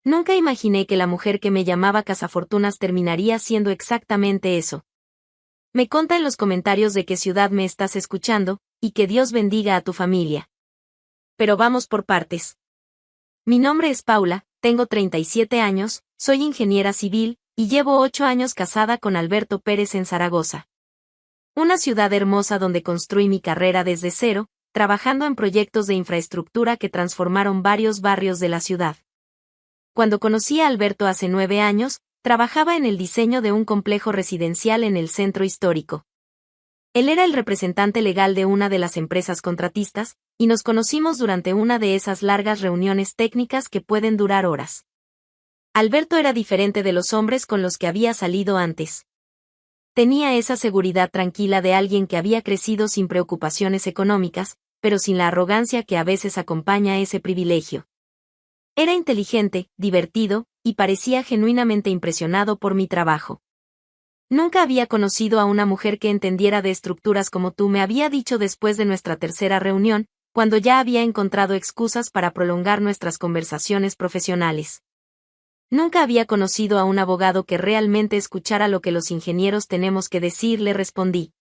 Nunca imaginé que la mujer que me llamaba cazafortunas terminaría siendo exactamente eso. Me conta en los comentarios de qué ciudad me estás escuchando, y que Dios bendiga a tu familia. Pero vamos por partes. Mi nombre es Paula, tengo 37 años, soy ingeniera civil, y llevo 8 años casada con Alberto Pérez en Zaragoza. Una ciudad hermosa donde construí mi carrera desde cero, trabajando en proyectos de infraestructura que transformaron varios barrios de la ciudad. Cuando conocí a Alberto hace 9 años, trabajaba en el diseño de un complejo residencial en el centro histórico. Él era el representante legal de una de las empresas contratistas, y nos conocimos durante una de esas largas reuniones técnicas que pueden durar horas. Alberto era diferente de los hombres con los que había salido antes. Tenía esa seguridad tranquila de alguien que había crecido sin preocupaciones económicas, pero sin la arrogancia que a veces acompaña ese privilegio. Era inteligente, divertido, y parecía genuinamente impresionado por mi trabajo. Nunca había conocido a una mujer que entendiera de estructuras como tú, me había dicho después de nuestra tercera reunión, cuando ya había encontrado excusas para prolongar nuestras conversaciones profesionales. Nunca había conocido a un abogado que realmente escuchara lo que los ingenieros tenemos que decir, le respondí.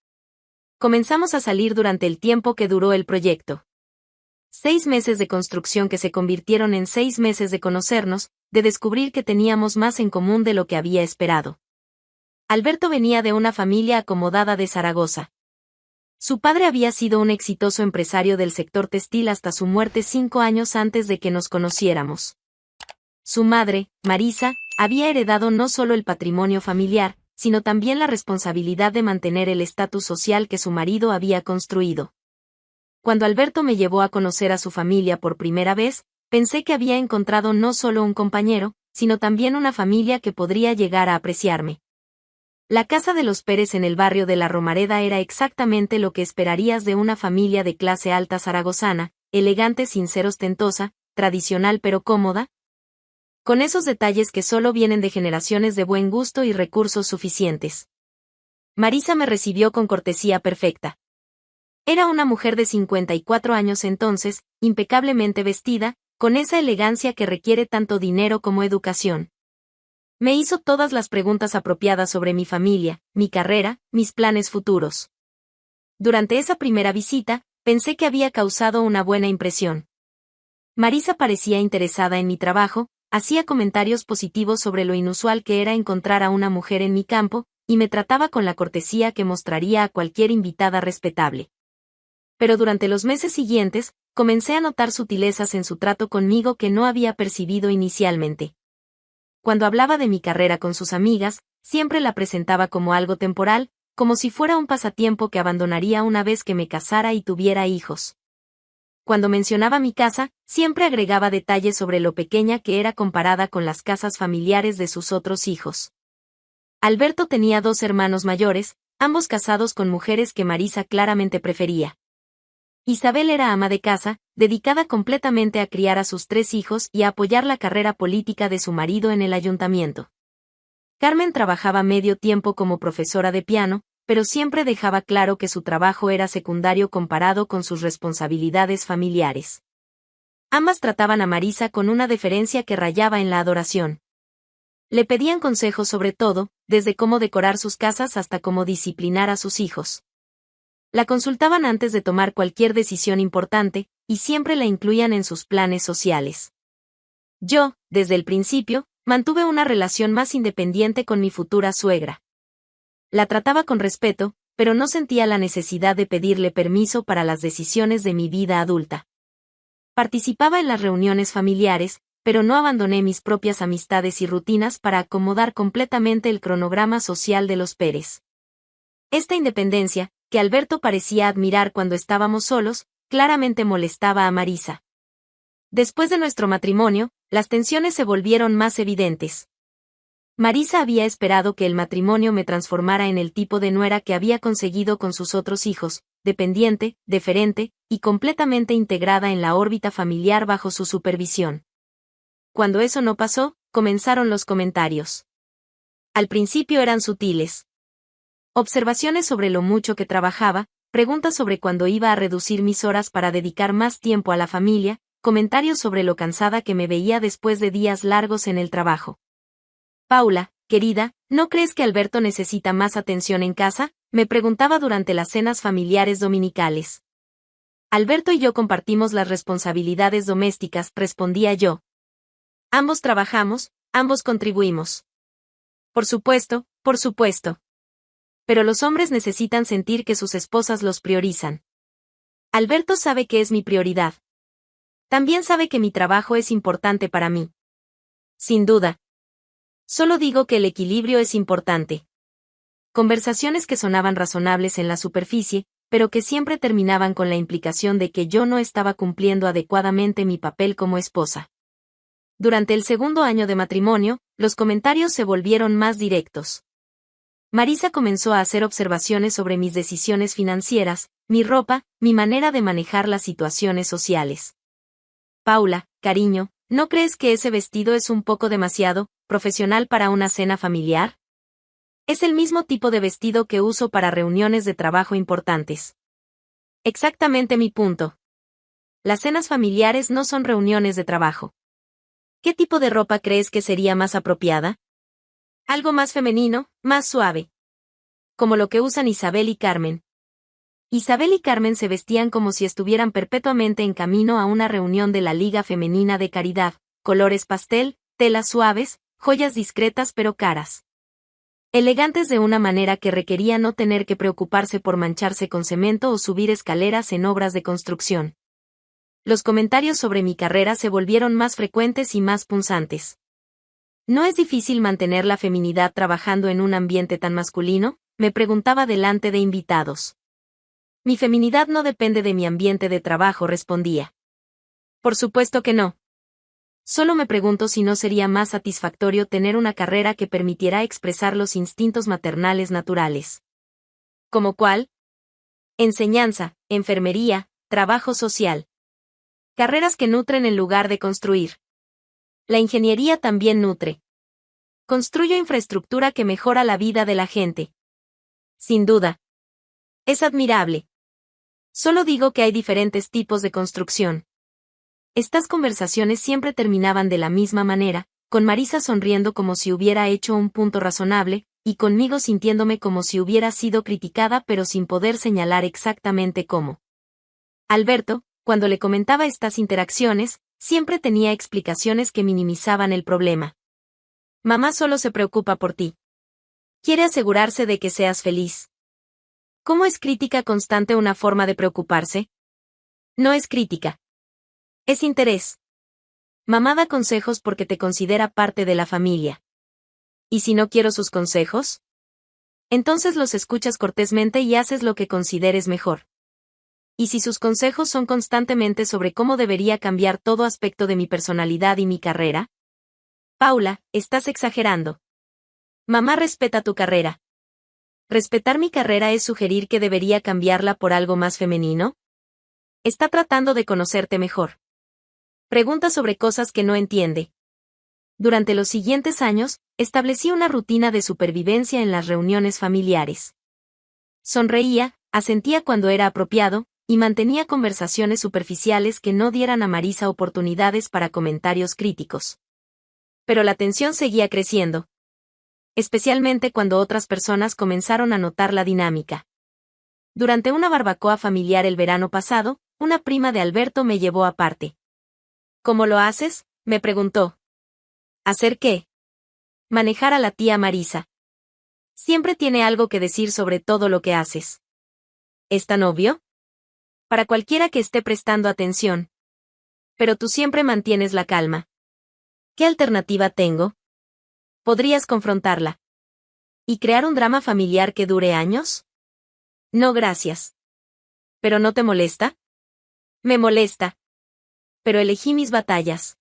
Comenzamos a salir durante el tiempo que duró el proyecto. 6 meses de construcción que se convirtieron en 6 meses de conocernos, de descubrir que teníamos más en común de lo que había esperado. Alberto venía de una familia acomodada de Zaragoza. Su padre había sido un exitoso empresario del sector textil hasta su muerte 5 años antes de que nos conociéramos. Su madre, Marisa, había heredado no solo el patrimonio familiar, sino también la responsabilidad de mantener el estatus social que su marido había construido. Cuando Alberto me llevó a conocer a su familia por primera vez, pensé que había encontrado no solo un compañero, sino también una familia que podría llegar a apreciarme. La casa de los Pérez en el barrio de La Romareda era exactamente lo que esperarías de una familia de clase alta zaragozana, elegante sin ser ostentosa, tradicional pero cómoda, con esos detalles que solo vienen de generaciones de buen gusto y recursos suficientes. Marisa me recibió con cortesía perfecta. Era una mujer de 54 años entonces, impecablemente vestida, con esa elegancia que requiere tanto dinero como educación. Me hizo todas las preguntas apropiadas sobre mi familia, mi carrera, mis planes futuros. Durante esa primera visita, pensé que había causado una buena impresión. Marisa parecía interesada en mi trabajo, hacía comentarios positivos sobre lo inusual que era encontrar a una mujer en mi campo, y me trataba con la cortesía que mostraría a cualquier invitada respetable. Pero durante los meses siguientes, comencé a notar sutilezas en su trato conmigo que no había percibido inicialmente. Cuando hablaba de mi carrera con sus amigas, siempre la presentaba como algo temporal, como si fuera un pasatiempo que abandonaría una vez que me casara y tuviera hijos. Cuando mencionaba mi casa, siempre agregaba detalles sobre lo pequeña que era comparada con las casas familiares de sus otros hijos. Alberto tenía 2 hermanos mayores, ambos casados con mujeres que Marisa claramente prefería. Isabel era ama de casa, dedicada completamente a criar a sus 3 hijos y a apoyar la carrera política de su marido en el ayuntamiento. Carmen trabajaba medio tiempo como profesora de piano, pero siempre dejaba claro que su trabajo era secundario comparado con sus responsabilidades familiares. Ambas trataban a Marisa con una deferencia que rayaba en la adoración. Le pedían consejos sobre todo, desde cómo decorar sus casas hasta cómo disciplinar a sus hijos. La consultaban antes de tomar cualquier decisión importante, y siempre la incluían en sus planes sociales. Yo, desde el principio, mantuve una relación más independiente con mi futura suegra. La trataba con respeto, pero no sentía la necesidad de pedirle permiso para las decisiones de mi vida adulta. Participaba en las reuniones familiares, pero no abandoné mis propias amistades y rutinas para acomodar completamente el cronograma social de los Pérez. Esta independencia, que Alberto parecía admirar cuando estábamos solos, claramente molestaba a Marisa. Después de nuestro matrimonio, las tensiones se volvieron más evidentes. Marisa había esperado que el matrimonio me transformara en el tipo de nuera que había conseguido con sus otros hijos, dependiente, deferente, y completamente integrada en la órbita familiar bajo su supervisión. Cuando eso no pasó, comenzaron los comentarios. Al principio eran sutiles. Observaciones sobre lo mucho que trabajaba, preguntas sobre cuándo iba a reducir mis horas para dedicar más tiempo a la familia, comentarios sobre lo cansada que me veía después de días largos en el trabajo. Paula, querida, ¿no crees que Alberto necesita más atención en casa?, me preguntaba durante las cenas familiares dominicales. Alberto y yo compartimos las responsabilidades domésticas, respondía yo. Ambos trabajamos, ambos contribuimos. Por supuesto, por supuesto. Pero los hombres necesitan sentir que sus esposas los priorizan. Alberto sabe que es mi prioridad. También sabe que mi trabajo es importante para mí. Sin duda. Solo digo que el equilibrio es importante. Conversaciones que sonaban razonables en la superficie, pero que siempre terminaban con la implicación de que yo no estaba cumpliendo adecuadamente mi papel como esposa. Durante el segundo año de matrimonio, los comentarios se volvieron más directos. Marisa comenzó a hacer observaciones sobre mis decisiones financieras, mi ropa, mi manera de manejar las situaciones sociales. Paula, cariño, ¿no crees que ese vestido es un poco demasiado profesional para una cena familiar? Es el mismo tipo de vestido que uso para reuniones de trabajo importantes. Exactamente mi punto. Las cenas familiares no son reuniones de trabajo. ¿Qué tipo de ropa crees que sería más apropiada? Algo más femenino, más suave. Como lo que usan Isabel y Carmen. Isabel y Carmen se vestían como si estuvieran perpetuamente en camino a una reunión de la Liga Femenina de Caridad, colores pastel, telas suaves, joyas discretas pero caras. Elegantes de una manera que requería no tener que preocuparse por mancharse con cemento o subir escaleras en obras de construcción. Los comentarios sobre mi carrera se volvieron más frecuentes y más punzantes. ¿No es difícil mantener la feminidad trabajando en un ambiente tan masculino?, me preguntaba delante de invitados. Mi feminidad no depende de mi ambiente de trabajo, respondía. Por supuesto que no. Solo me pregunto si no sería más satisfactorio tener una carrera que permitiera expresar los instintos maternales naturales. ¿Como cuál? Enseñanza, enfermería, trabajo social. Carreras que nutren en lugar de construir. La ingeniería también nutre. Construyo infraestructura que mejora la vida de la gente. Sin duda. Es admirable. Solo digo que hay diferentes tipos de construcción. Estas conversaciones siempre terminaban de la misma manera, con Marisa sonriendo como si hubiera hecho un punto razonable, y conmigo sintiéndome como si hubiera sido criticada pero sin poder señalar exactamente cómo. Alberto, cuando le comentaba estas interacciones, siempre tenía explicaciones que minimizaban el problema. Mamá solo se preocupa por ti. Quiere asegurarse de que seas feliz. ¿Cómo es crítica constante una forma de preocuparse? No es crítica. Es interés. Mamá da consejos porque te considera parte de la familia. ¿Y si no quiero sus consejos? Entonces los escuchas cortésmente y haces lo que consideres mejor. ¿Y si sus consejos son constantemente sobre cómo debería cambiar todo aspecto de mi personalidad y mi carrera? Paula, estás exagerando. Mamá respeta tu carrera. ¿Respetar mi carrera es sugerir que debería cambiarla por algo más femenino? Está tratando de conocerte mejor. Pregunta sobre cosas que no entiende. Durante los siguientes años, establecí una rutina de supervivencia en las reuniones familiares. Sonreía, asentía cuando era apropiado, y mantenía conversaciones superficiales que no dieran a Marisa oportunidades para comentarios críticos. Pero la tensión seguía creciendo. Especialmente cuando otras personas comenzaron a notar la dinámica. Durante una barbacoa familiar el verano pasado, una prima de Alberto me llevó aparte. ¿Cómo lo haces?, me preguntó. ¿Hacer qué? Manejar a la tía Marisa. Siempre tiene algo que decir sobre todo lo que haces. ¿Es tan obvio? Para cualquiera que esté prestando atención. Pero tú siempre mantienes la calma. ¿Qué alternativa tengo? ¿Podrías confrontarla? ¿Y crear un drama familiar que dure años? No, gracias. ¿Pero no te molesta? Me molesta. Pero elegí mis batallas.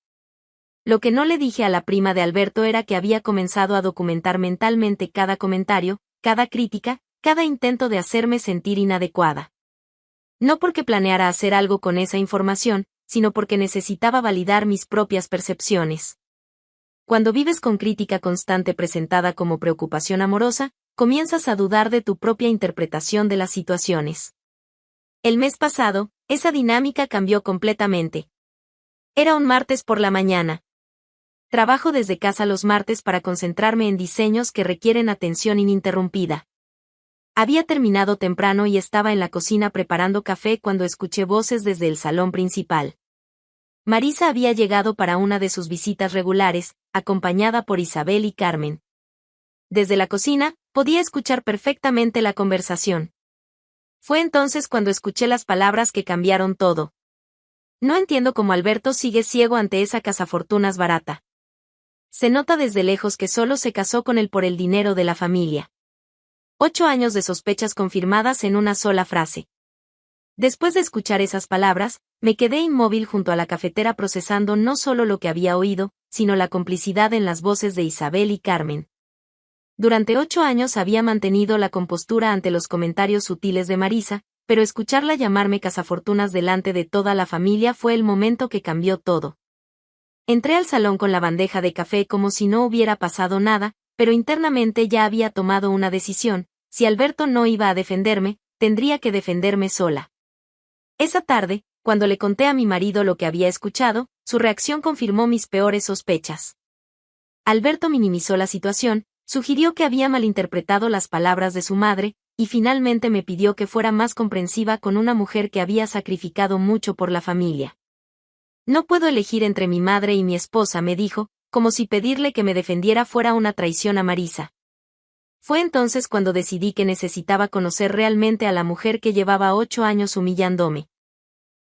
Lo que no le dije a la prima de Alberto era que había comenzado a documentar mentalmente cada comentario, cada crítica, cada intento de hacerme sentir inadecuada. No porque planeara hacer algo con esa información, sino porque necesitaba validar mis propias percepciones. Cuando vives con crítica constante presentada como preocupación amorosa, comienzas a dudar de tu propia interpretación de las situaciones. El mes pasado, esa dinámica cambió completamente. Era un martes por la mañana. Trabajo desde casa los martes para concentrarme en diseños que requieren atención ininterrumpida. Había terminado temprano y estaba en la cocina preparando café cuando escuché voces desde el salón principal. Marisa había llegado para una de sus visitas regulares, acompañada por Isabel y Carmen. Desde la cocina, podía escuchar perfectamente la conversación. Fue entonces cuando escuché las palabras que cambiaron todo. No entiendo cómo Alberto sigue ciego ante esa cazafortunas barata. Se nota desde lejos que solo se casó con él por el dinero de la familia. 8 años de sospechas confirmadas en una sola frase. Después de escuchar esas palabras, me quedé inmóvil junto a la cafetera procesando no solo lo que había oído, sino la complicidad en las voces de Isabel y Carmen. Durante 8 años había mantenido la compostura ante los comentarios sutiles de Marisa, pero escucharla llamarme cazafortunas delante de toda la familia fue el momento que cambió todo. Entré al salón con la bandeja de café como si no hubiera pasado nada, pero internamente ya había tomado una decisión: si Alberto no iba a defenderme, tendría que defenderme sola. Esa tarde, cuando le conté a mi marido lo que había escuchado, su reacción confirmó mis peores sospechas. Alberto minimizó la situación, sugirió que había malinterpretado las palabras de su madre, y finalmente me pidió que fuera más comprensiva con una mujer que había sacrificado mucho por la familia. No puedo elegir entre mi madre y mi esposa, me dijo, como si pedirle que me defendiera fuera una traición a Marisa. Fue entonces cuando decidí que necesitaba conocer realmente a la mujer que llevaba 8 años humillándome.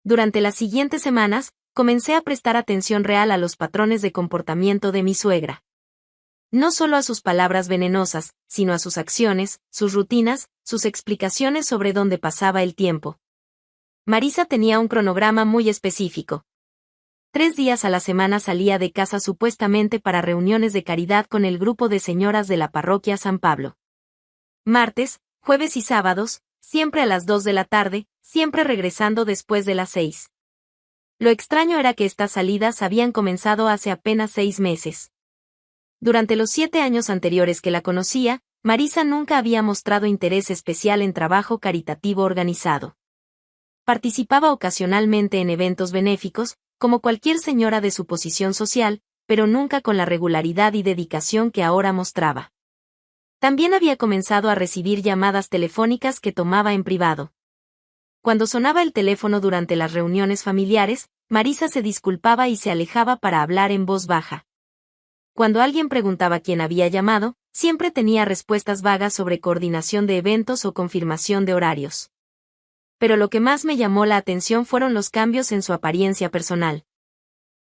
Durante las siguientes semanas, comencé a prestar atención real a los patrones de comportamiento de mi suegra. No solo a sus palabras venenosas, sino a sus acciones, sus rutinas, sus explicaciones sobre dónde pasaba el tiempo. Marisa tenía un cronograma muy específico. 3 días a la semana salía de casa supuestamente para reuniones de caridad con el grupo de señoras de la parroquia San Pablo. Martes, jueves y sábados, siempre a las 2 de la tarde, siempre regresando después de las 6. Lo extraño era que estas salidas habían comenzado hace apenas 6 meses. Durante los 7 años anteriores que la conocía, Marisa nunca había mostrado interés especial en trabajo caritativo organizado. Participaba ocasionalmente en eventos benéficos, como cualquier señora de su posición social, pero nunca con la regularidad y dedicación que ahora mostraba. También había comenzado a recibir llamadas telefónicas que tomaba en privado. Cuando sonaba el teléfono durante las reuniones familiares, Marisa se disculpaba y se alejaba para hablar en voz baja. Cuando alguien preguntaba quién había llamado, siempre tenía respuestas vagas sobre coordinación de eventos o confirmación de horarios. Pero lo que más me llamó la atención fueron los cambios en su apariencia personal.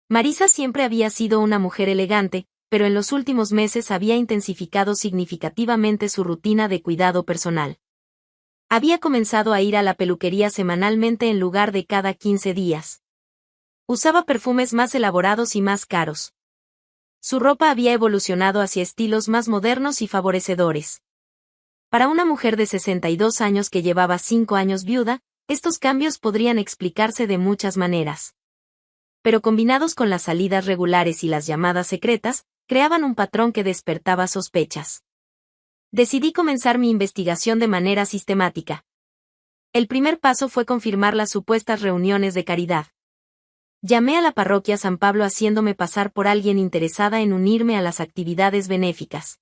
Marisa siempre había sido una mujer elegante, pero en los últimos meses había intensificado significativamente su rutina de cuidado personal. Había comenzado a ir a la peluquería semanalmente en lugar de cada 15 días. Usaba perfumes más elaborados y más caros. Su ropa había evolucionado hacia estilos más modernos y favorecedores. Para una mujer de 62 años que llevaba 5 años viuda, estos cambios podrían explicarse de muchas maneras. Pero combinados con las salidas regulares y las llamadas secretas, creaban un patrón que despertaba sospechas. Decidí comenzar mi investigación de manera sistemática. El primer paso fue confirmar las supuestas reuniones de caridad. Llamé a la parroquia San Pablo haciéndome pasar por alguien interesada en unirme a las actividades benéficas.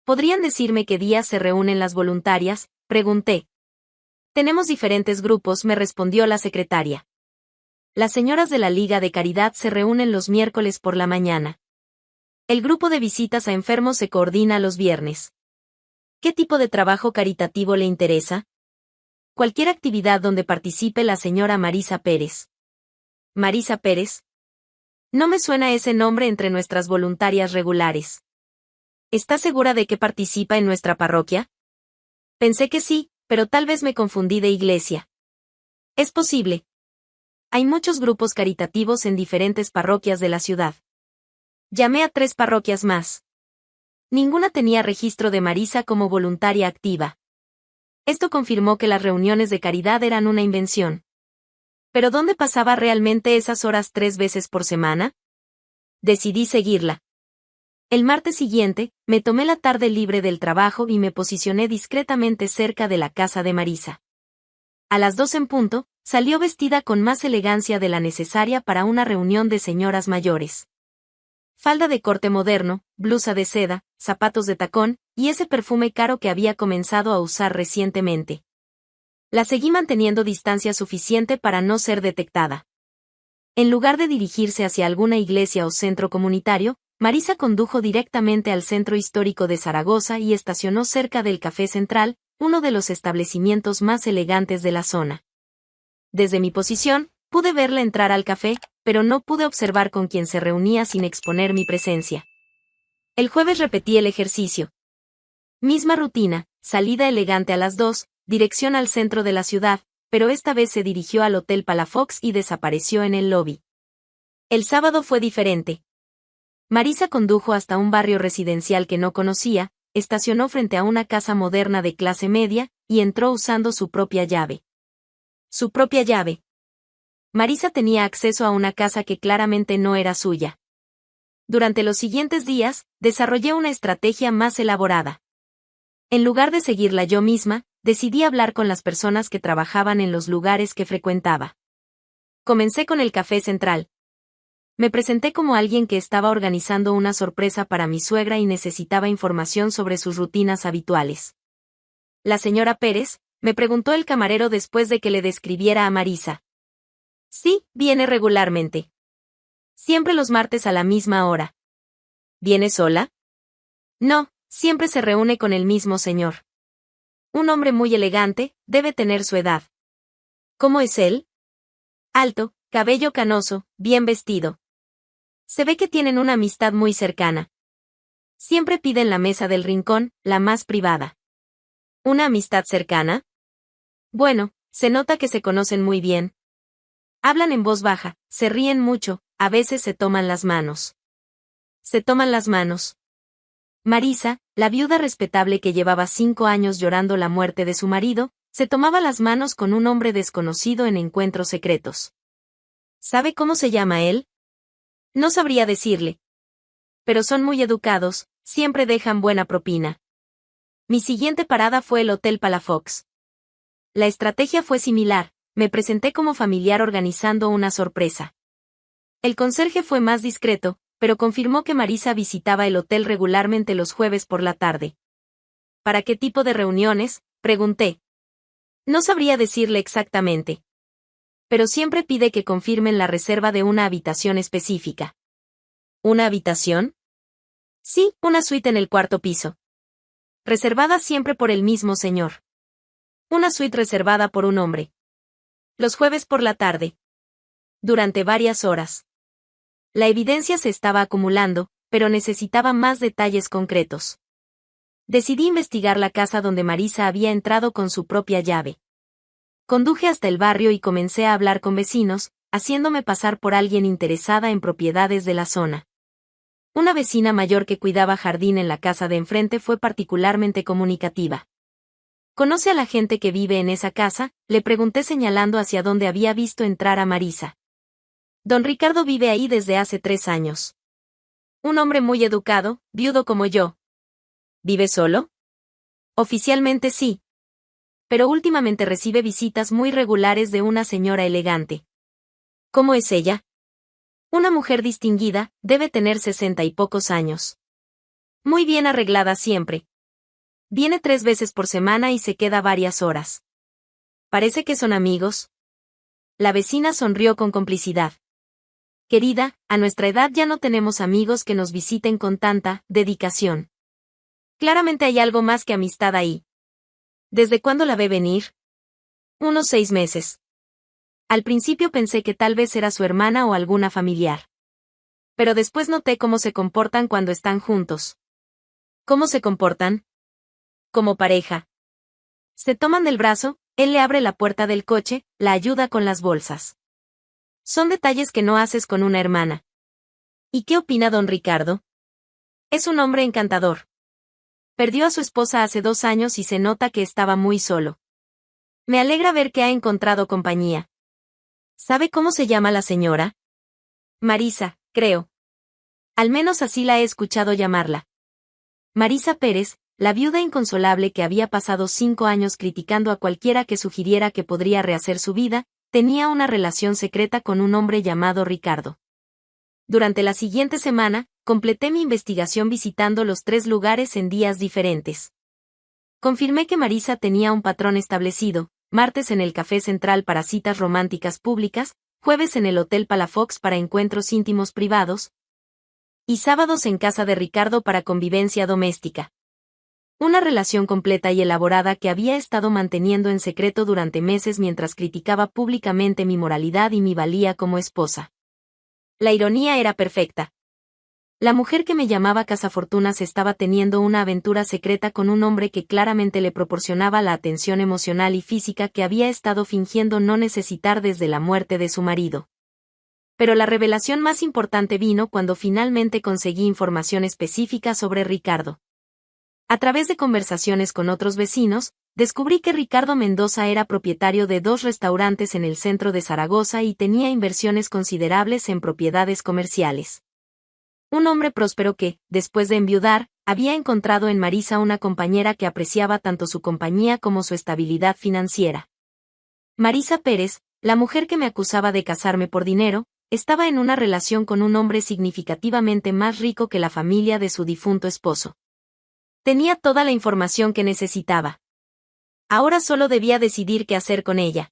¿Podrían decirme qué días se reúnen las voluntarias?, pregunté. Tenemos diferentes grupos, me respondió la secretaria. Las señoras de la Liga de Caridad se reúnen los miércoles por la mañana. El grupo de visitas a enfermos se coordina los viernes. ¿Qué tipo de trabajo caritativo le interesa? Cualquier actividad donde participe la señora Marisa Pérez. ¿Marisa Pérez? No me suena ese nombre entre nuestras voluntarias regulares. ¿Está segura de que participa en nuestra parroquia? Pensé que sí, pero tal vez me confundí de iglesia. Es posible. Hay muchos grupos caritativos en diferentes parroquias de la ciudad. Llamé a 3 parroquias más. Ninguna tenía registro de Marisa como voluntaria activa. Esto confirmó que las reuniones de caridad eran una invención. ¿Pero dónde pasaba realmente esas horas 3 veces por semana? Decidí seguirla. El martes siguiente, me tomé la tarde libre del trabajo y me posicioné discretamente cerca de la casa de Marisa. A las 2 en punto, salió vestida con más elegancia de la necesaria para una reunión de señoras mayores. Falda de corte moderno, blusa de seda, zapatos de tacón, y ese perfume caro que había comenzado a usar recientemente. La seguí manteniendo distancia suficiente para no ser detectada. En lugar de dirigirse hacia alguna iglesia o centro comunitario, Marisa condujo directamente al centro histórico de Zaragoza y estacionó cerca del Café Central, uno de los establecimientos más elegantes de la zona. Desde mi posición, pude verla entrar al café, pero no pude observar con quién se reunía sin exponer mi presencia. El jueves repetí el ejercicio. Misma rutina, salida elegante a las 2, dirección al centro de la ciudad, pero esta vez se dirigió al Hotel Palafox y desapareció en el lobby. El sábado fue diferente. Marisa condujo hasta un barrio residencial que no conocía, estacionó frente a una casa moderna de clase media, y entró usando su propia llave. Su propia llave. Marisa tenía acceso a una casa que claramente no era suya. Durante los siguientes días, desarrollé una estrategia más elaborada. En lugar de seguirla yo misma, decidí hablar con las personas que trabajaban en los lugares que frecuentaba. Comencé con el Café Central. Me presenté como alguien que estaba organizando una sorpresa para mi suegra y necesitaba información sobre sus rutinas habituales. La señora Pérez, me preguntó el camarero después de que le describiera a Marisa. Sí, viene regularmente. Siempre los martes a la misma hora. ¿Viene sola? No, siempre se reúne con el mismo señor. Un hombre muy elegante, debe tener su edad. ¿Cómo es él? Alto, cabello canoso, bien vestido. Se ve que tienen una amistad muy cercana. Siempre piden la mesa del rincón, la más privada. ¿Una amistad cercana? Bueno, se nota que se conocen muy bien. Hablan en voz baja, se ríen mucho, a veces se toman las manos. Se toman las manos. Marisa, la viuda respetable que llevaba 5 años llorando la muerte de su marido, se tomaba las manos con un hombre desconocido en encuentros secretos. ¿Sabe cómo se llama él? No sabría decirle. Pero son muy educados, siempre dejan buena propina. Mi siguiente parada fue el Hotel Palafox. La estrategia fue similar, me presenté como familiar organizando una sorpresa. El conserje fue más discreto, pero confirmó que Marisa visitaba el hotel regularmente los jueves por la tarde. ¿Para qué tipo de reuniones?, pregunté. No sabría decirle exactamente. Pero siempre pide que confirmen la reserva de una habitación específica. ¿Una habitación? Sí, una suite en el 4º piso. Reservada siempre por el mismo señor. Una suite reservada por un hombre. Los jueves por la tarde. Durante varias horas. La evidencia se estaba acumulando, pero necesitaba más detalles concretos. Decidí investigar la casa donde Marisa había entrado con su propia llave. Conduje hasta el barrio y comencé a hablar con vecinos, haciéndome pasar por alguien interesada en propiedades de la zona. Una vecina mayor que cuidaba jardín en la casa de enfrente fue particularmente comunicativa. ¿Conoce a la gente que vive en esa casa?, le pregunté señalando hacia donde había visto entrar a Marisa. Don Ricardo vive ahí desde hace 3 años. Un hombre muy educado, viudo como yo. ¿Vive solo? Oficialmente sí. Pero últimamente recibe visitas muy regulares de una señora elegante. ¿Cómo es ella? Una mujer distinguida, debe tener 60 y pocos años. Muy bien arreglada siempre. Viene 3 veces por semana y se queda varias horas. Parece que son amigos. La vecina sonrió con complicidad. Querida, a nuestra edad ya no tenemos amigos que nos visiten con tanta dedicación. Claramente hay algo más que amistad ahí. ¿Desde cuándo la ve venir? Unos 6 meses. Al principio pensé que tal vez era su hermana o alguna familiar. Pero después noté cómo se comportan cuando están juntos. ¿Cómo se comportan? Como pareja. Se toman del brazo, él le abre la puerta del coche, la ayuda con las bolsas. Son detalles que no haces con una hermana. ¿Y qué opina don Ricardo? Es un hombre encantador. Perdió a su esposa hace 2 años y se nota que estaba muy solo. Me alegra ver que ha encontrado compañía. ¿Sabe cómo se llama la señora? Marisa, creo. Al menos así la he escuchado llamarla. Marisa Pérez, la viuda inconsolable que había pasado 5 años criticando a cualquiera que sugiriera que podría rehacer su vida, tenía una relación secreta con un hombre llamado Ricardo. Durante la siguiente semana, completé mi investigación visitando los 3 lugares en días diferentes. Confirmé que Marisa tenía un patrón establecido: martes en el Café Central para citas románticas públicas, jueves en el Hotel Palafox para encuentros íntimos privados, y sábados en casa de Ricardo para convivencia doméstica. Una relación completa y elaborada que había estado manteniendo en secreto durante meses mientras criticaba públicamente mi moralidad y mi valía como esposa. La ironía era perfecta. La mujer que me llamaba cazafortunas estaba teniendo una aventura secreta con un hombre que claramente le proporcionaba la atención emocional y física que había estado fingiendo no necesitar desde la muerte de su marido. Pero la revelación más importante vino cuando finalmente conseguí información específica sobre Ricardo. A través de conversaciones con otros vecinos, descubrí que Ricardo Mendoza era propietario de 2 restaurantes en el centro de Zaragoza y tenía inversiones considerables en propiedades comerciales. Un hombre próspero que, después de enviudar, había encontrado en Marisa una compañera que apreciaba tanto su compañía como su estabilidad financiera. Marisa Pérez, la mujer que me acusaba de casarme por dinero, estaba en una relación con un hombre significativamente más rico que la familia de su difunto esposo. Tenía toda la información que necesitaba. Ahora solo debía decidir qué hacer con ella.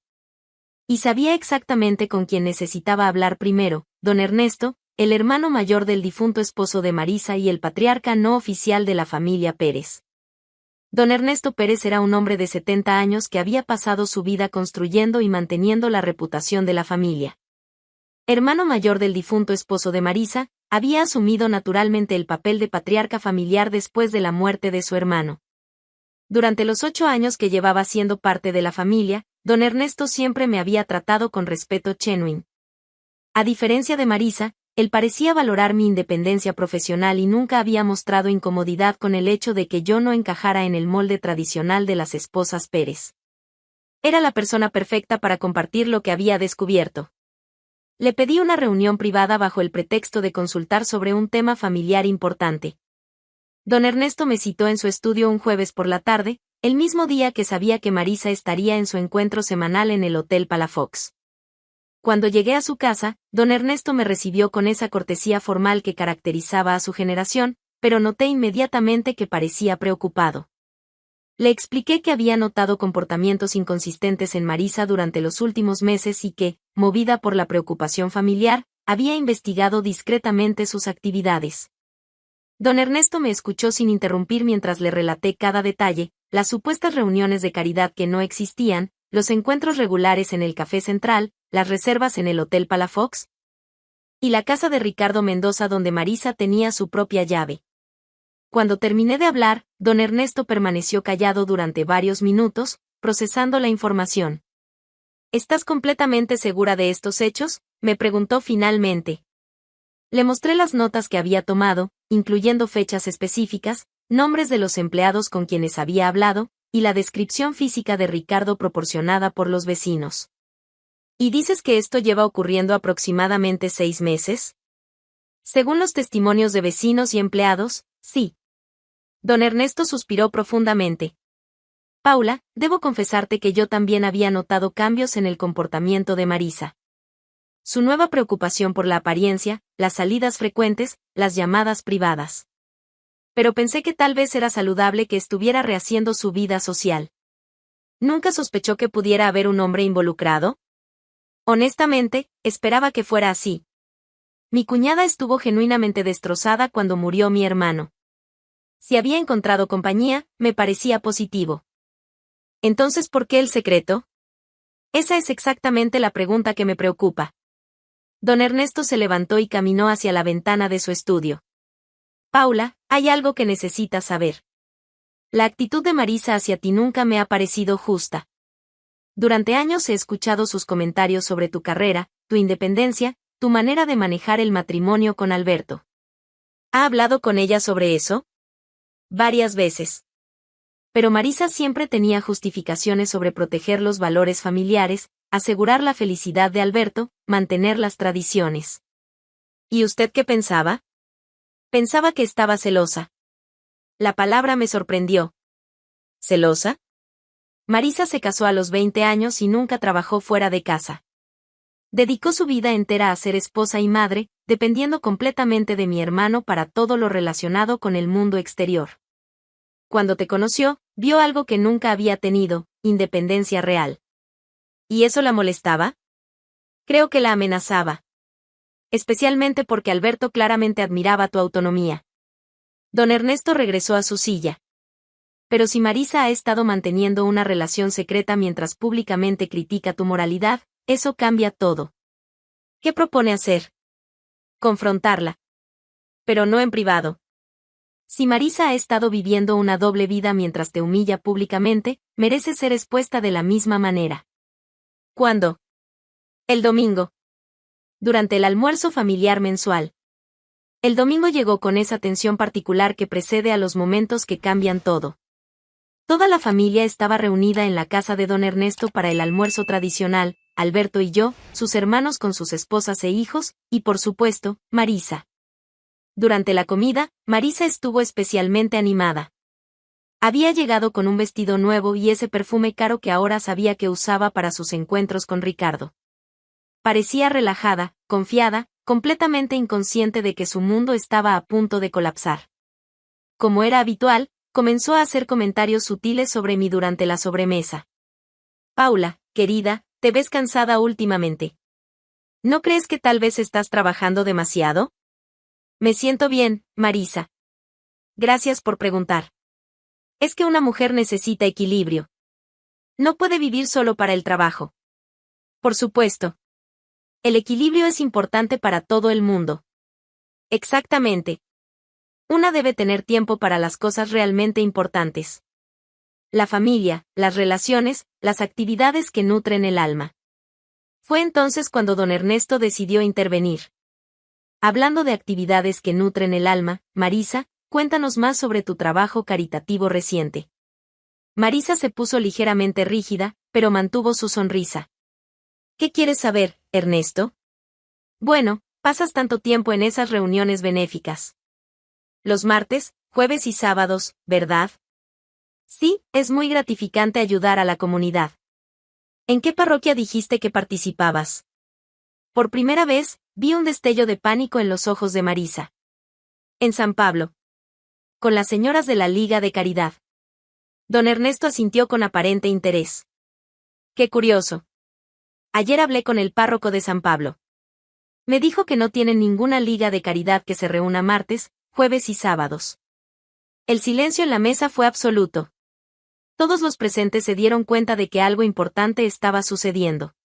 Y sabía exactamente con quién necesitaba hablar primero: don Ernesto, el hermano mayor del difunto esposo de Marisa y el patriarca no oficial de la familia Pérez. Don Ernesto Pérez era un hombre de 70 años que había pasado su vida construyendo y manteniendo la reputación de la familia. Hermano mayor del difunto esposo de Marisa, había asumido naturalmente el papel de patriarca familiar después de la muerte de su hermano. Durante los 8 años que llevaba siendo parte de la familia, don Ernesto siempre me había tratado con respeto genuino. A diferencia de Marisa, él parecía valorar mi independencia profesional y nunca había mostrado incomodidad con el hecho de que yo no encajara en el molde tradicional de las esposas Pérez. Era la persona perfecta para compartir lo que había descubierto. Le pedí una reunión privada bajo el pretexto de consultar sobre un tema familiar importante. Don Ernesto me citó en su estudio un jueves por la tarde, el mismo día que sabía que Marisa estaría en su encuentro semanal en el Hotel Palafox. Cuando llegué a su casa, don Ernesto me recibió con esa cortesía formal que caracterizaba a su generación, pero noté inmediatamente que parecía preocupado. Le expliqué que había notado comportamientos inconsistentes en Marisa durante los últimos meses y que, movida por la preocupación familiar, había investigado discretamente sus actividades. Don Ernesto me escuchó sin interrumpir mientras le relaté cada detalle: las supuestas reuniones de caridad que no existían, los encuentros regulares en el Café Central, las reservas en el Hotel Palafox y la casa de Ricardo Mendoza donde Marisa tenía su propia llave. Cuando terminé de hablar, don Ernesto permaneció callado durante varios minutos, procesando la información. ¿Estás completamente segura de estos hechos?, me preguntó finalmente. Le mostré las notas que había tomado, incluyendo fechas específicas, nombres de los empleados con quienes había hablado, y la descripción física de Ricardo proporcionada por los vecinos. ¿Y dices que esto lleva ocurriendo aproximadamente 6 meses? Según los testimonios de vecinos y empleados, sí. Don Ernesto suspiró profundamente. Paula, debo confesarte que yo también había notado cambios en el comportamiento de Marisa. Su nueva preocupación por la apariencia, las salidas frecuentes, las llamadas privadas. Pero pensé que tal vez era saludable que estuviera rehaciendo su vida social. ¿Nunca sospechó que pudiera haber un hombre involucrado? Honestamente, esperaba que fuera así. Mi cuñada estuvo genuinamente destrozada cuando murió mi hermano. Si había encontrado compañía, me parecía positivo. Entonces, ¿por qué el secreto? Esa es exactamente la pregunta que me preocupa. Don Ernesto se levantó y caminó hacia la ventana de su estudio. Paula, hay algo que necesitas saber. La actitud de Marisa hacia ti nunca me ha parecido justa. Durante años he escuchado sus comentarios sobre tu carrera, tu independencia, tu manera de manejar el matrimonio con Alberto. ¿Ha hablado con ella sobre eso? Varias veces. Pero Marisa siempre tenía justificaciones sobre proteger los valores familiares, asegurar la felicidad de Alberto, mantener las tradiciones. ¿Y usted qué pensaba? Pensaba que estaba celosa. La palabra me sorprendió. ¿Celosa? Marisa se casó a los 20 años y nunca trabajó fuera de casa. Dedicó su vida entera a ser esposa y madre, dependiendo completamente de mi hermano para todo lo relacionado con el mundo exterior. Cuando te conoció, vio algo que nunca había tenido, independencia real. ¿Y eso la molestaba? Creo que la amenazaba. Especialmente porque Alberto claramente admiraba tu autonomía. Don Ernesto regresó a su silla. Pero si Marisa ha estado manteniendo una relación secreta mientras públicamente critica tu moralidad, eso cambia todo. ¿Qué propone hacer? Confrontarla. Pero no en privado. Si Marisa ha estado viviendo una doble vida mientras te humilla públicamente, merece ser expuesta de la misma manera. ¿Cuándo? El domingo. Durante el almuerzo familiar mensual. El domingo llegó con esa tensión particular que precede a los momentos que cambian todo. Toda la familia estaba reunida en la casa de don Ernesto para el almuerzo tradicional, Alberto y yo, sus hermanos con sus esposas e hijos, y por supuesto, Marisa. Durante la comida, Marisa estuvo especialmente animada. Había llegado con un vestido nuevo y ese perfume caro que ahora sabía que usaba para sus encuentros con Ricardo. Parecía relajada, confiada, completamente inconsciente de que su mundo estaba a punto de colapsar. Como era habitual, comenzó a hacer comentarios sutiles sobre mí durante la sobremesa. Paula, querida, te ves cansada últimamente. ¿No crees que tal vez estás trabajando demasiado? Me siento bien, Marisa. Gracias por preguntar. Es que una mujer necesita equilibrio. No puede vivir solo para el trabajo. Por supuesto. El equilibrio es importante para todo el mundo. Exactamente. Una debe tener tiempo para las cosas realmente importantes. La familia, las relaciones, las actividades que nutren el alma. Fue entonces cuando don Ernesto decidió intervenir. Hablando de actividades que nutren el alma, Marisa, cuéntanos más sobre tu trabajo caritativo reciente. Marisa se puso ligeramente rígida, pero mantuvo su sonrisa. ¿Qué quieres saber, Ernesto? Bueno, pasas tanto tiempo en esas reuniones benéficas. Los martes, jueves y sábados, ¿verdad? Sí, es muy gratificante ayudar a la comunidad. ¿En qué parroquia dijiste que participabas? Por primera vez, vi un destello de pánico en los ojos de Marisa. En San Pablo. Con las señoras de la Liga de Caridad. Don Ernesto asintió con aparente interés. Qué curioso. Ayer hablé con el párroco de San Pablo. Me dijo que no tienen ninguna liga de caridad que se reúna martes, jueves y sábados. El silencio en la mesa fue absoluto. Todos los presentes se dieron cuenta de que algo importante estaba sucediendo.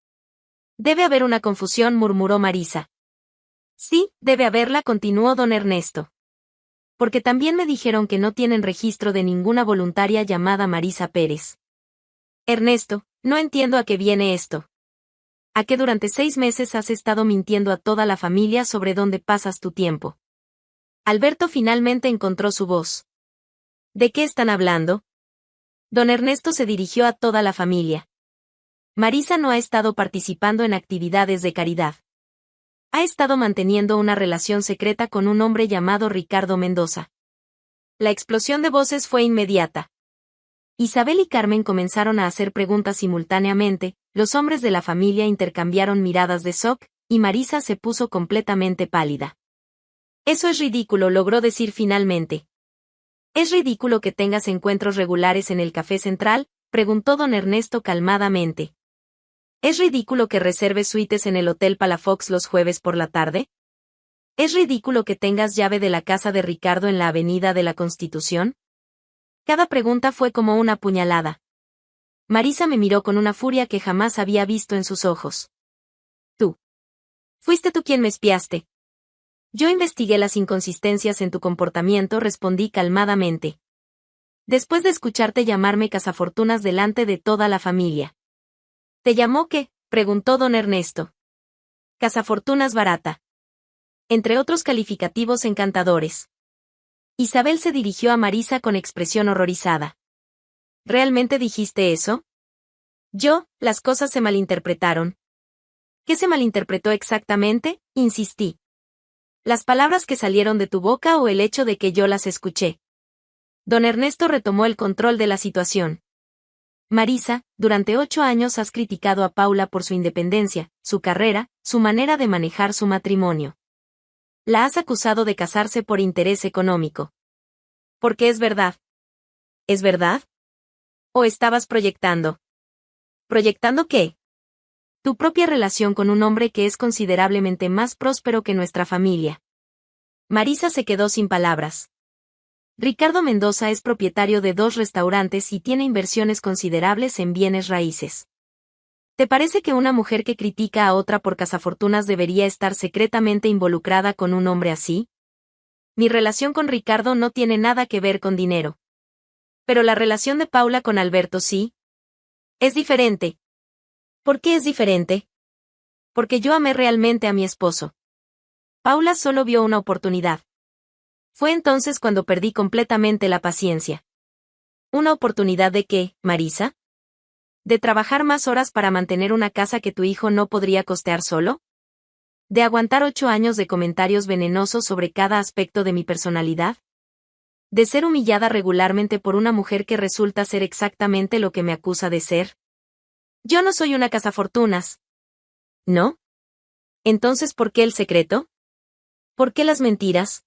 Debe haber una confusión, murmuró Marisa. Sí, debe haberla, continuó don Ernesto. Porque también me dijeron que no tienen registro de ninguna voluntaria llamada Marisa Pérez. Ernesto, no entiendo a qué viene esto. A que durante 6 meses has estado mintiendo a toda la familia sobre dónde pasas tu tiempo. Alberto finalmente encontró su voz. ¿De qué están hablando? Don Ernesto se dirigió a toda la familia. Marisa no ha estado participando en actividades de caridad. Ha estado manteniendo una relación secreta con un hombre llamado Ricardo Mendoza. La explosión de voces fue inmediata. Isabel y Carmen comenzaron a hacer preguntas simultáneamente, los hombres de la familia intercambiaron miradas de shock, y Marisa se puso completamente pálida. Eso es ridículo, logró decir finalmente. ¿Es ridículo que tengas encuentros regulares en el Café Central?, preguntó don Ernesto calmadamente. ¿Es ridículo que reserves suites en el Hotel Palafox los jueves por la tarde? ¿Es ridículo que tengas llave de la casa de Ricardo en la Avenida de la Constitución? Cada pregunta fue como una puñalada. Marisa me miró con una furia que jamás había visto en sus ojos. Tú. Fuiste tú quien me espiaste. Yo investigué las inconsistencias en tu comportamiento, respondí calmadamente. Después de escucharte llamarme cazafortunas delante de toda la familia. ¿Te llamó qué?, preguntó don Ernesto. Cazafortunas barata. Entre otros calificativos encantadores. Isabel se dirigió a Marisa con expresión horrorizada. ¿Realmente dijiste eso? Las cosas se malinterpretaron. ¿Qué se malinterpretó exactamente?, insistí. ¿Las palabras que salieron de tu boca o el hecho de que yo las escuché? Don Ernesto retomó el control de la situación. Marisa, durante 8 años has criticado a Paula por su independencia, su carrera, su manera de manejar su matrimonio. La has acusado de casarse por interés económico. Porque es verdad. ¿Es verdad? ¿O estabas proyectando? ¿Proyectando qué? Tu propia relación con un hombre que es considerablemente más próspero que nuestra familia. Marisa se quedó sin palabras. Ricardo Mendoza es propietario de 2 restaurantes y tiene inversiones considerables en bienes raíces. ¿Te parece que una mujer que critica a otra por cazafortunas debería estar secretamente involucrada con un hombre así? Mi relación con Ricardo no tiene nada que ver con dinero. Pero la relación de Paula con Alberto sí. Es diferente. ¿Por qué es diferente? Porque yo amé realmente a mi esposo. Paula solo vio una oportunidad. Fue entonces cuando perdí completamente la paciencia. ¿Una oportunidad de qué, Marisa? ¿De trabajar más horas para mantener una casa que tu hijo no podría costear solo? ¿De aguantar 8 años de comentarios venenosos sobre cada aspecto de mi personalidad? ¿De ser humillada regularmente por una mujer que resulta ser exactamente lo que me acusa de ser? Yo no soy una cazafortunas. ¿No? Entonces, ¿por qué el secreto? ¿Por qué las mentiras?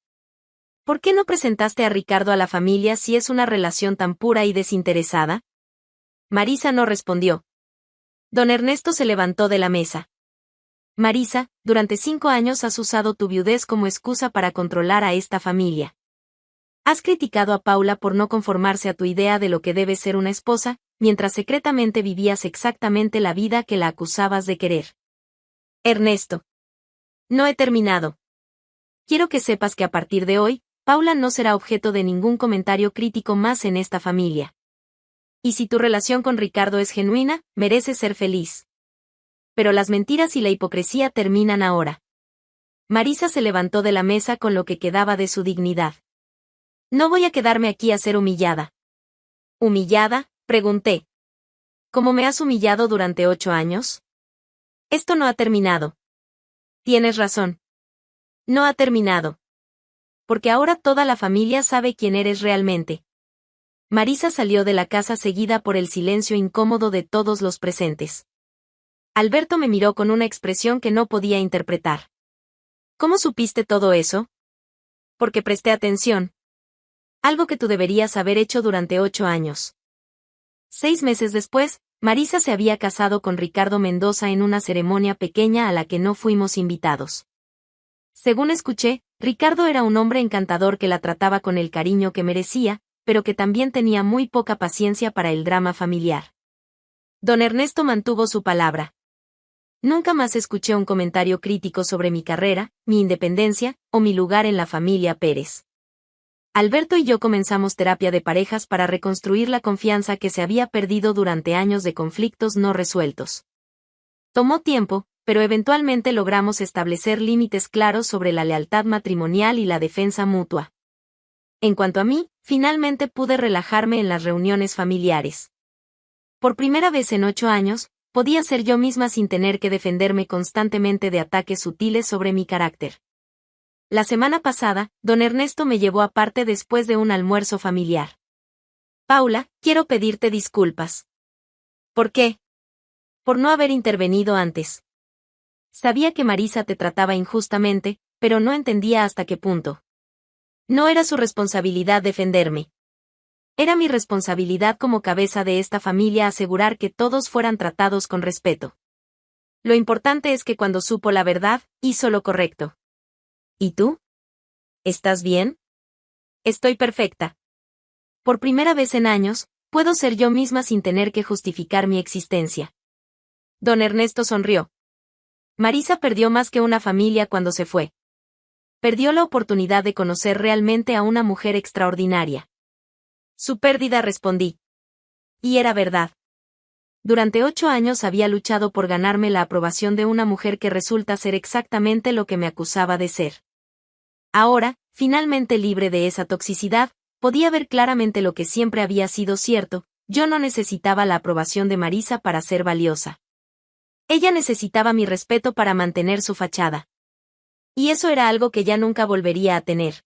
¿Por qué no presentaste a Ricardo a la familia si es una relación tan pura y desinteresada? Marisa no respondió. Don Ernesto se levantó de la mesa. Marisa, durante 5 años has usado tu viudez como excusa para controlar a esta familia. Has criticado a Paula por no conformarse a tu idea de lo que debe ser una esposa, mientras secretamente vivías exactamente la vida que la acusabas de querer. Ernesto. No he terminado. Quiero que sepas que a partir de hoy, Paula no será objeto de ningún comentario crítico más en esta familia. Y si tu relación con Ricardo es genuina, mereces ser feliz. Pero las mentiras y la hipocresía terminan ahora. Marisa se levantó de la mesa con lo que quedaba de su dignidad. No voy a quedarme aquí a ser humillada. ¿Humillada?, pregunté. ¿Cómo me has humillado durante 8 años? Esto no ha terminado. Tienes razón. No ha terminado. Porque ahora toda la familia sabe quién eres realmente. Marisa salió de la casa seguida por el silencio incómodo de todos los presentes. Alberto me miró con una expresión que no podía interpretar. ¿Cómo supiste todo eso? Porque presté atención. Algo que tú deberías haber hecho durante 8 años. 6 meses después, Marisa se había casado con Ricardo Mendoza en una ceremonia pequeña a la que no fuimos invitados. Según escuché, Ricardo era un hombre encantador que la trataba con el cariño que merecía, pero que también tenía muy poca paciencia para el drama familiar. Don Ernesto mantuvo su palabra. Nunca más escuché un comentario crítico sobre mi carrera, mi independencia, o mi lugar en la familia Pérez. Alberto y yo comenzamos terapia de parejas para reconstruir la confianza que se había perdido durante años de conflictos no resueltos. Tomó tiempo, pero eventualmente logramos establecer límites claros sobre la lealtad matrimonial y la defensa mutua. En cuanto a mí, finalmente pude relajarme en las reuniones familiares. Por primera vez en 8 años, podía ser yo misma sin tener que defenderme constantemente de ataques sutiles sobre mi carácter. La semana pasada, don Ernesto me llevó aparte después de un almuerzo familiar. Paula, quiero pedirte disculpas. ¿Por qué? Por no haber intervenido antes. Sabía que Marisa te trataba injustamente, pero no entendía hasta qué punto. No era su responsabilidad defenderme. Era mi responsabilidad como cabeza de esta familia asegurar que todos fueran tratados con respeto. Lo importante es que cuando supo la verdad, hizo lo correcto. ¿Y tú? ¿Estás bien? Estoy perfecta. Por primera vez en años, puedo ser yo misma sin tener que justificar mi existencia. Don Ernesto sonrió. Marisa perdió más que una familia cuando se fue. Perdió la oportunidad de conocer realmente a una mujer extraordinaria. Su pérdida, respondí. Y era verdad. Durante 8 años había luchado por ganarme la aprobación de una mujer que resulta ser exactamente lo que me acusaba de ser. Ahora, finalmente libre de esa toxicidad, podía ver claramente lo que siempre había sido cierto: yo no necesitaba la aprobación de Marisa para ser valiosa. Ella necesitaba mi respeto para mantener su fachada. Y eso era algo que ya nunca volvería a tener.